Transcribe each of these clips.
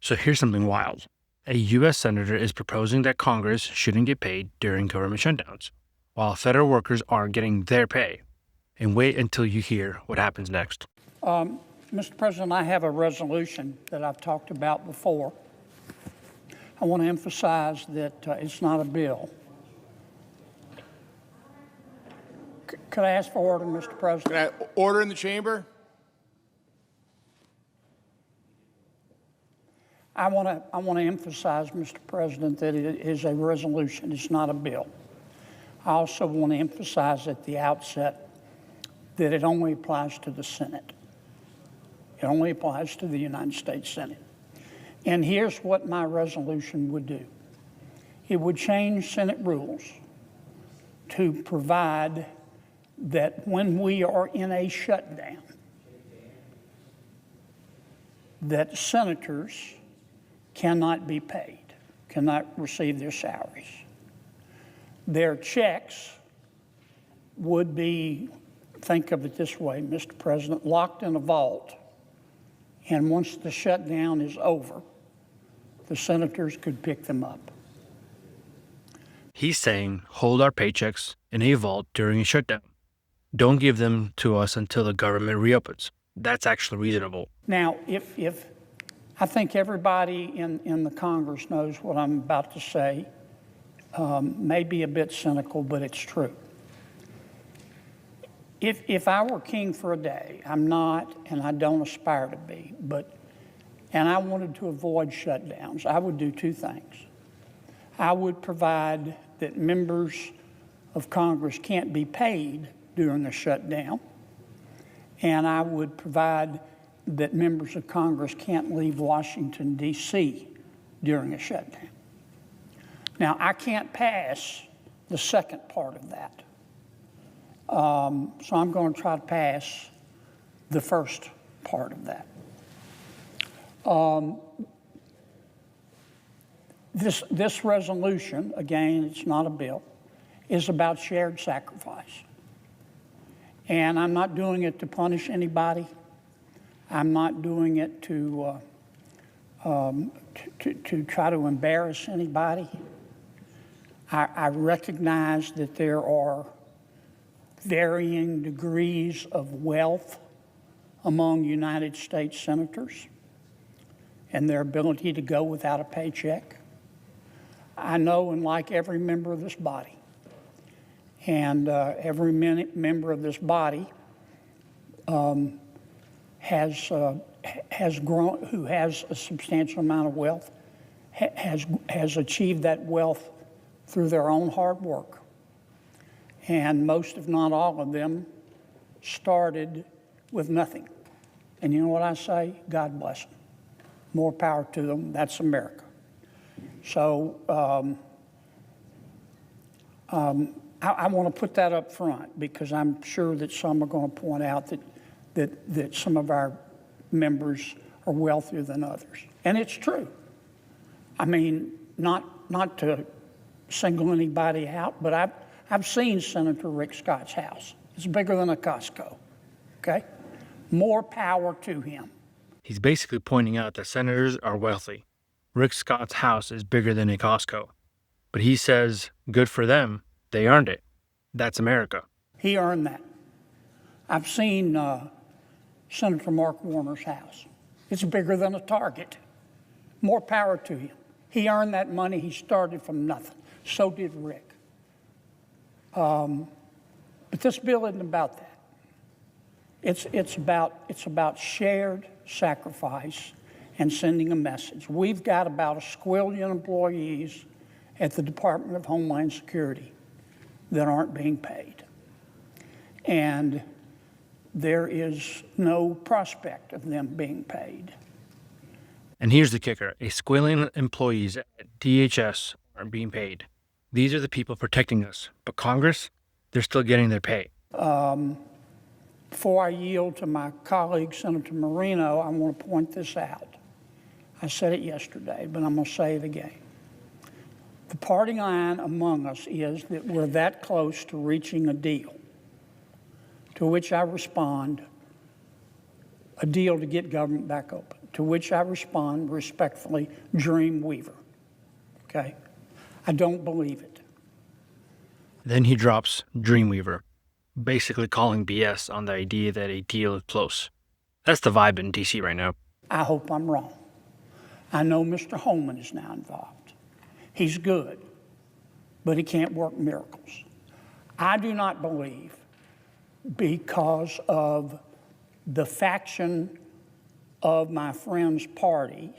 So here's something wild. A U.S. senator is proposing that Congress shouldn't get paid during government shutdowns, while federal workers are getting their pay. And wait until you hear what happens next. Mr. President, I have a resolution that I've talked about before. I want to emphasize that it's not a bill. Could I ask for order, Mr. President? Can I order in the chamber? I want to emphasize, Mr. President, that it is a resolution. It's not a bill. I also want to emphasize at the outset that it only applies to the Senate. It only applies to the United States Senate. And here's what my resolution would do. It would change Senate rules to provide that when we are in a shutdown, that senators cannot be paid, cannot receive their salaries. Their checks would be, think of it this way, Mr. President, locked in a vault. And once the shutdown is over, the senators could pick them up. He's saying hold our paychecks in a vault during a shutdown. Don't give them to us until the government reopens. That's actually reasonable. Now, if I think everybody in the Congress knows what I'm about to say, may be a bit cynical, but it's true. If I were king for a day, I'm not, and I don't aspire to be, and I wanted to avoid shutdowns, I would do two things. I would provide that members of Congress can't be paid during a shutdown, and I would provide that members of Congress can't leave Washington, D.C. during a shutdown. Now, I can't pass the second part of that. So I'm going to try to pass the first part of that. This resolution, again, it's not a bill, is about shared sacrifice. And I'm not doing it to punish anybody. I'm not doing it to try to embarrass anybody. I recognize that there are varying degrees of wealth among United States senators and their ability to go without a paycheck. I know and like every member of this body. And every member of this body has grown, who has a substantial amount of wealth, has achieved that wealth through their own hard work. And most, if not all of them, started with nothing. And you know what I say? God bless them. More power to them. That's America. So I want to put that up front because I'm sure that some are going to point out that some of our members are wealthier than others. And it's true. I mean, not to single anybody out, but I've seen Senator Rick Scott's house. It's bigger than a Costco, okay? More power to him. He's basically pointing out that senators are wealthy. Rick Scott's house is bigger than a Costco. But he says, good for them, they earned it. That's America. He earned that. I've seen Senator Mark Warner's house. It's bigger than a Target. More power to him. He earned that money. He started from nothing. So did Rick. But this bill isn't about that. It's about shared sacrifice and sending a message. We've got about a squillion employees at the Department of Homeland Security that aren't being paid. And there is no prospect of them being paid. And here's the kicker. A squillion employees at DHS aren't being paid. These are the people protecting us. But Congress, they're still getting their pay. Before I yield to my colleague, Senator Marino, I want to point this out. I said it yesterday, but I'm going to say it again. The party line among us is that we're that close to reaching a deal, to which I respond, a deal to get government back open. to which I respond respectfully, Dreamweaver. Okay? I don't believe it. Then he drops Dreamweaver, basically calling BS on the idea that a deal is close. That's the vibe in DC right now. I hope I'm wrong. I know Mr. Holman is now involved. He's good, but he can't work miracles. I do not believe, because of the faction of my friend's party,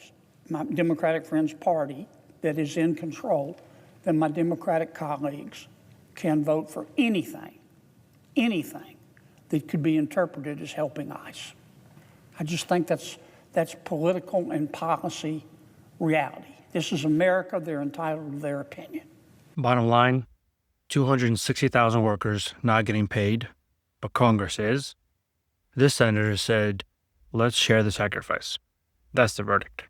my Democratic friend's party, that is in control, that my Democratic colleagues can vote for anything that could be interpreted as helping ICE. I just think that's political and policy reality. This is America. They're entitled to their opinion. Bottom line, 260,000 workers not getting paid, but Congress is. This senator said, let's share the sacrifice. That's the verdict.